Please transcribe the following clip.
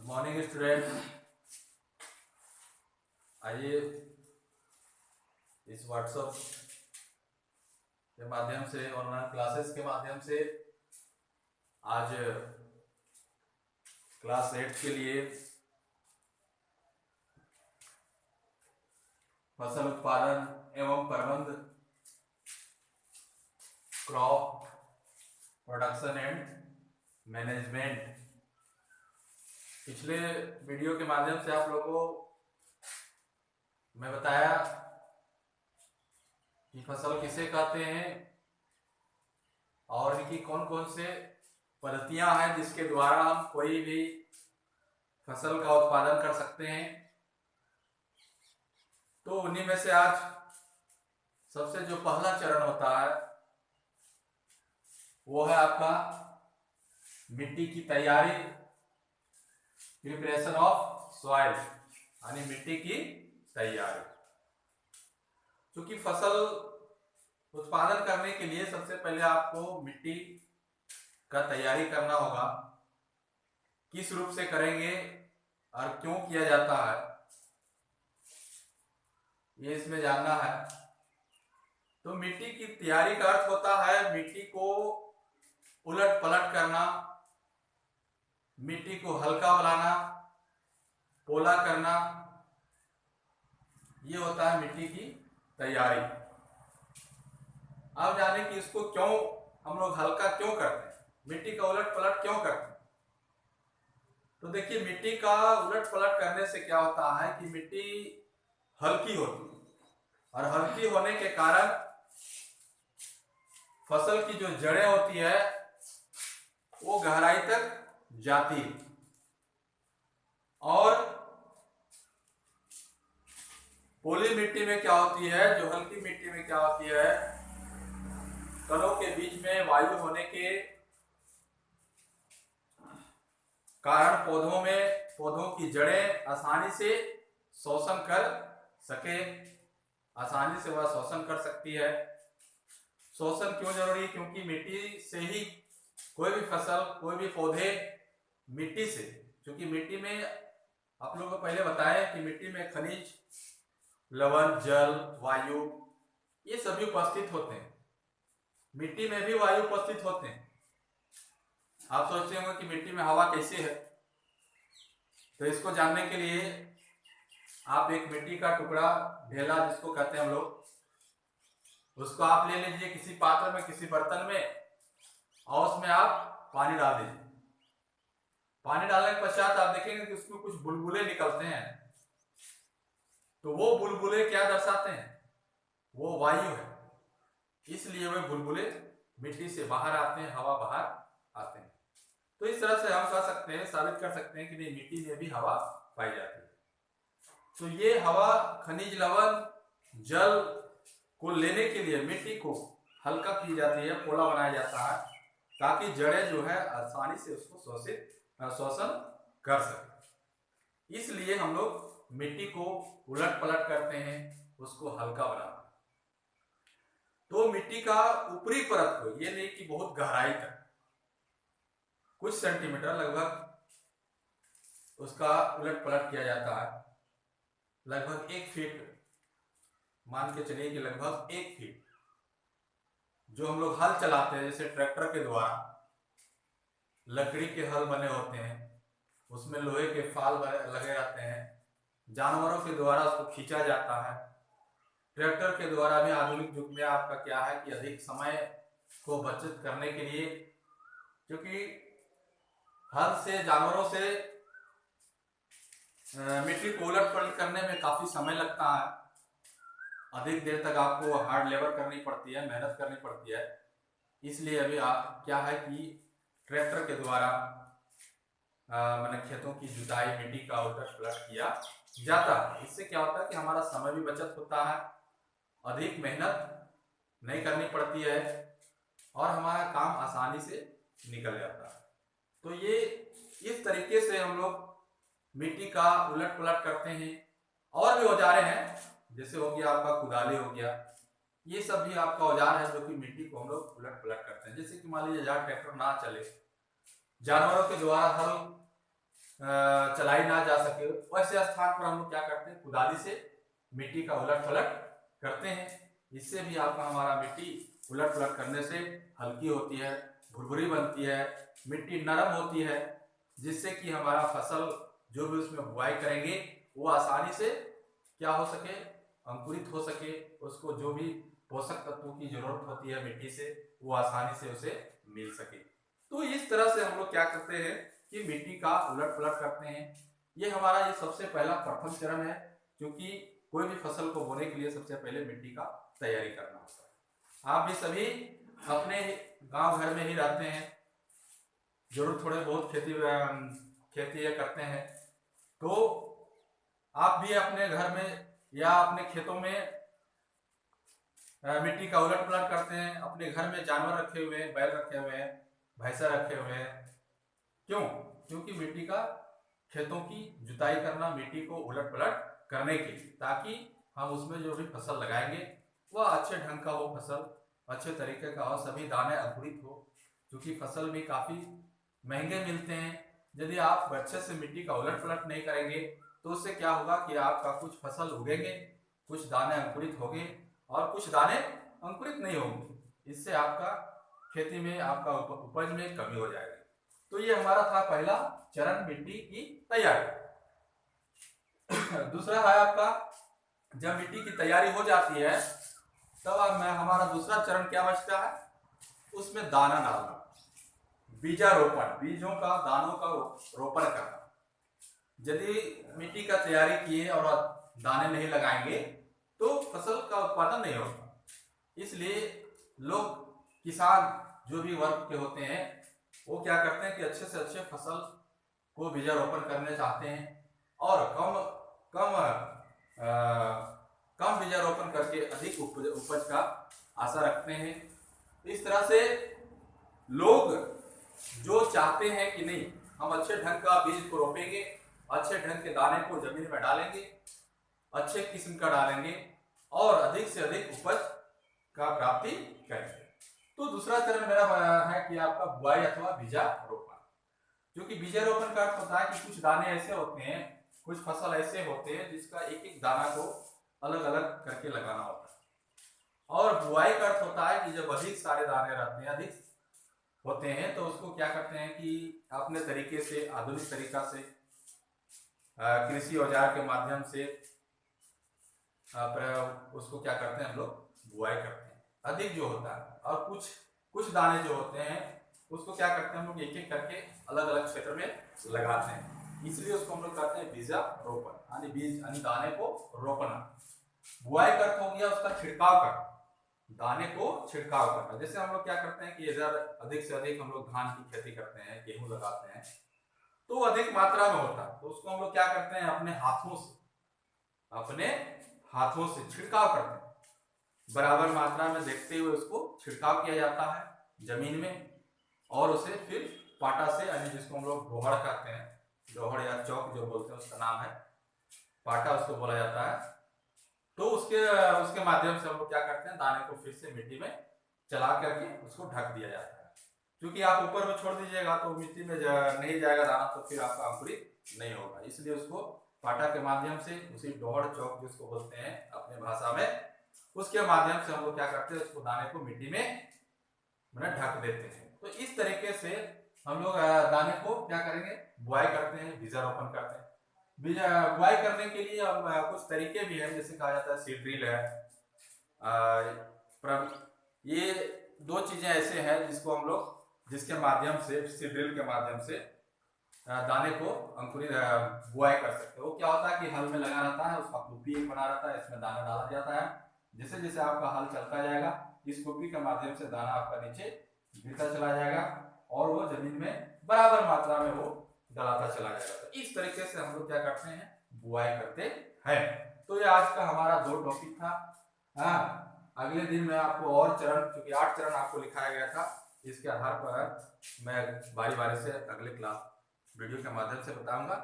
Good morning student. आइए इस WhatsApp के माध्यम से, ऑनलाइन क्लासेस के माध्यम से आज क्लास 8 के लिए फसल उत्पादन एवं प्रबंध, क्रॉप प्रोडक्शन एंड मैनेजमेंट। पिछले वीडियो के माध्यम से आप लोगों को मैं बताया कि फसल किसे कहते हैं और इनकी कौन कौन से पद्धतियां हैं जिसके द्वारा हम कोई भी फसल का उत्पादन कर सकते हैं। तो उन्हीं में से आज सबसे जो पहला चरण होता है वो है आपका मिट्टी की तैयारी, प्रिपरेशन ऑफ सॉइल, यानी मिट्टी की तैयारी। क्योंकि फसल उत्पादन करने के लिए सबसे पहले आपको मिट्टी का तैयारी करना होगा। किस रूप से करेंगे और क्यों किया जाता है ये इसमें जानना है। तो मिट्टी की तैयारी का अर्थ होता है मिट्टी को उलट पलट करना, मिट्टी को हल्का बनाना, पोला करना, ये होता है मिट्टी की तैयारी। अब जाने कि इसको क्यों हम लोग हल्का क्यों करते हैं, मिट्टी का उलट पलट क्यों करते हैं। तो देखिए, मिट्टी का उलट पलट करने से क्या होता है कि मिट्टी हल्की होती है और हल्की होने के कारण फसल की जो जड़ें होती है वो गहराई तक जाती है और पोली मिट्टी में क्या होती है, जो हल्की मिट्टी में क्या होती है, कणों के बीच में वायु होने के कारण पौधों की जड़ें आसानी से शोषण कर सके, आसानी से वह शोषण कर सकती है। शोषण क्यों जरूरी है? क्योंकि मिट्टी से ही कोई भी फसल, कोई भी पौधे मिट्टी से, क्योंकि मिट्टी में आप लोगों को पहले बताया कि मिट्टी में खनिज, लवण, जल, वायु ये सभी उपस्थित होते हैं। मिट्टी में भी वायु उपस्थित होते हैं। आप सोचते होंगे कि मिट्टी में हवा कैसे है, तो इसको जानने के लिए आप एक मिट्टी का टुकड़ा, ढेला जिसको कहते हैं हम लोग, उसको आप ले लीजिए किसी पात्र में, किसी बर्तन में, और उसमें आप पानी डाल दीजिए। पानी डालने के पश्चात आप देखेंगे कि उसमें कुछ बुलबुले निकलते हैं। तो वो बुलबुले क्या दर्शाते हैं? वो वायु है, इसलिए वे बुलबुले मिट्टी से बाहर आते हैं, हवा बाहर आते हैं। तो इस तरह से हम कह सकते हैं, साबित कर सकते हैं कि नहीं, मिट्टी में भी हवा पाई जाती है। तो ये हवा, खनिज, लवण, जल को लेने के लिए मिट्टी को हल्का की जाती है, पोला बनाया जाता है, ताकि जड़ें जो है आसानी से उसको शोषण कर सके। इसलिए हम लोग मिट्टी को उलट पलट करते हैं, उसको हल्का बनाते हैं। तो मिट्टी का ऊपरी परत को, ये नहीं कि बहुत गहराई तक, कुछ सेंटीमीटर लगभग उसका उलट पलट किया जाता है। लगभग 1 फीट, मान के चलिए कि लगभग 1 फीट जो हम लोग हल चलाते हैं, जैसे ट्रैक्टर के द्वारा, लकड़ी के हल बने होते हैं, उसमें लोहे के फाल लगे रहते हैं, जानवरों के द्वारा उसको खींचा जाता है। ट्रैक्टर के द्वारा भी आधुनिक युग में आपका क्या है कि अधिक समय को बचत करने के लिए, क्योंकि हल से, जानवरों से मिट्टी को उलट पलट करने में काफी समय लगता है, अधिक देर तक आपको हार्ड लेबर करनी पड़ती है, मेहनत करनी पड़ती है। इसलिए अभी आप क्या है कि ट्रैक्टर के द्वारा मैंने खेतों की जुताई, मिट्टी का उलट पलट किया जाता है। इससे क्या होता है कि हमारा समय भी बचत होता है, अधिक मेहनत नहीं करनी पड़ती है और हमारा काम आसानी से निकल जाता है। तो ये इस तरीके से हम लोग मिट्टी का उलट पलट करते हैं। और भी औजारे हैं, जैसे हो गया आपका कुदाली हो गया, ये सब भी आपका औजार है जो कि मिट्टी को हम लोग उलट पलट करते हैं। जैसे कि मान लीजिए जहाँ ट्रैक्टर ना चले, जानवरों के द्वारा हल चलाई ना जा सके, वैसे स्थान पर हम लोग क्या करते हैं, कुदाली से मिट्टी का उलट पलट करते हैं। इससे भी आपका हमारा मिट्टी उलट पलट करने से हल्की होती है, भुरभुरी बनती है, मिट्टी नरम होती है, जिससे कि हमारा फसल जो भी उसमें बुआई करेंगे वो आसानी से क्या हो सके, अंकुरित हो सके, उसको जो भी पोषक तत्वों की जरूरत होती है मिट्टी से वो आसानी से उसे मिल सके। तो इस तरह से हम लोग क्या करते हैं कि मिट्टी का उलट पलट करते हैं। ये हमारा ये सबसे पहला प्रथम चरण है, क्योंकि कोई भी फसल को बोने के लिए सबसे पहले मिट्टी का तैयारी करना होता है। आप भी सभी अपने गांव घर में ही रहते हैं, जरूर थोड़े बहुत खेती करते हैं, तो आप भी अपने घर में या अपने खेतों में मिट्टी का उलट पलट करते हैं। अपने घर में जानवर रखे हुए हैं, बैल रखे हुए हैं, भैंसा रखे हुए हैं, क्यों? क्योंकि मिट्टी का खेतों की जुताई करना, मिट्टी को उलट पलट करने के लिए, ताकि हम उसमें जो भी फसल लगाएंगे वह अच्छे ढंग का हो, फसल अच्छे तरीके का हो, सभी दाने अंकुरित हो। क्योंकि फसल भी काफी महंगे मिलते हैं। यदि आप अच्छे से मिट्टी का उलट पलट नहीं करेंगे तो उससे क्या होगा कि आपका कुछ फसल उगेंगे, कुछ दाने अंकुरित होंगे और कुछ दाने अंकुरित नहीं होंगे। इससे आपका खेती में, आपका उपज में कमी हो जाएगी। तो ये हमारा था पहला चरण, मिट्टी की तैयारी। दूसरा है आपका, जब मिट्टी की तैयारी हो जाती है तब हमारा दूसरा चरण क्या बचता है, उसमें दाना डालना, बीजारोपण, बीजों का, दानों का रोपण करना। यदि मिट्टी का तैयारी किए और दाने नहीं लगाएंगे तो फसल का उत्पादन नहीं होगा। इसलिए लोग, किसान जो भी वर्ग के होते हैं, वो क्या करते हैं कि अच्छे से अच्छे फसल को बीजारोपण करने चाहते हैं और कम बीजारोपण करके अधिक उपज का आशा रखते हैं। इस तरह से लोग जो चाहते हैं कि नहीं, हम अच्छे ढंग का बीज को रोपेंगे, अच्छे ढंग के दाने को जमीन में डालेंगे, अच्छे किस्म का डालेंगे और अधिक से अधिक उपज का प्राप्ति करेंगे। तो दूसरा चरण मेरा है कि आपका बुआई अथवा बीजारोपण। क्योंकि बीजारोपण का अर्थ होता है कि कुछ दाने ऐसे होते हैं, कुछ फसल ऐसे होते हैं जिसका एक एक दाना को अलग अलग करके लगाना होता है। और बुआई का अर्थ होता है कि जब अधिक सारे दाने रहते हैं, अधिक होते हैं, तो उसको क्या करते हैं कि अपने तरीके से, आधुनिक तरीका से, कृषि औजार के माध्यम से उसको क्या करते हैं, हम लोग बुआई करते हैं अधिक जो होता है। और कुछ दाने जो होते हैं उसको क्या करते हैं हम लोग एक एक करके अलग अलग क्षेत्र में लगाते हैं। इसलिए उसको हम लोग कहते हैं बीजारोपण, यानी बीज यानी दाने को रोपना। बुआई का अर्थ हो गया उसका छिड़काव करना, दाने को छिड़काव करना। जैसे हम लोग क्या करते हैं कि इधर अधिक से अधिक हम लोग धान की खेती करते हैं, गेहूं लगाते हैं, तो अधिक मात्रा में होता है, तो उसको हम लोग क्या करते हैं, अपने हाथों से छिड़काव करते हैं। बराबर मात्रा में देखते हुए उसको छिड़काव किया जाता है जमीन में, और उसे फिर पाटा से, यानी जिसको हम लोग ढोहड़ कहते हैं, ढोहड़ या चौक जो बोलते हैं उसका नाम है, पाटा उसको बोला जाता है। तो उसके माध्यम से हम लोग क्या करते हैं, दाने को फिर से मिट्टी में चला करके उसको ढक दिया जाता है। क्योंकि आप ऊपर में छोड़ दीजिएगा तो मिट्टी में नहीं जाएगा दाना, तो फिर आपका अंकुरित नहीं होगा। इसलिए उसको पाटा के माध्यम से, उसी ढोहड़ चौक जिसको बोलते हैं अपने भाषा में, उसके माध्यम से हम लोग क्या करते हैं, उसको दाने को मिट्टी में ढक देते हैं। तो इस तरीके से हम लोग दाने को क्या करेंगे, बुआई करते हैं, बीजारोपण करते हैं। बुआई करने के लिए कुछ तरीके भी हैं, जैसे कहा जाता है सीड ड्रिल है। ये दो चीजें ऐसे हैं जिसके माध्यम से, सीड ड्रिल के माध्यम से दाने को अंकुरित बुआई कर सकते हो। वो क्या होता है कि हल में लगा रहता है, उसका कुप्पी एक बना रहता है, इसमें दाना डाला जाता है। जैसे जैसे आपका हल चलता जाएगा, इस कुप्पी के माध्यम से दाना आपका नीचे गिरता चला जाएगा और वो जमीन में बराबर मात्रा में वो डलाता चला जाएगा। तो इस तरीके से हम लोग क्या करते हैं, बुआई करते हैं। तो ये आज का हमारा 2 टॉपिक था। अगले दिन मैं आपको और चरण, क्योंकि 8 चरण आपको लिखाया गया था, इसके आधार पर मैं बारी बारी से अगले क्लास वीडियो के माध्यम से बताऊंगा।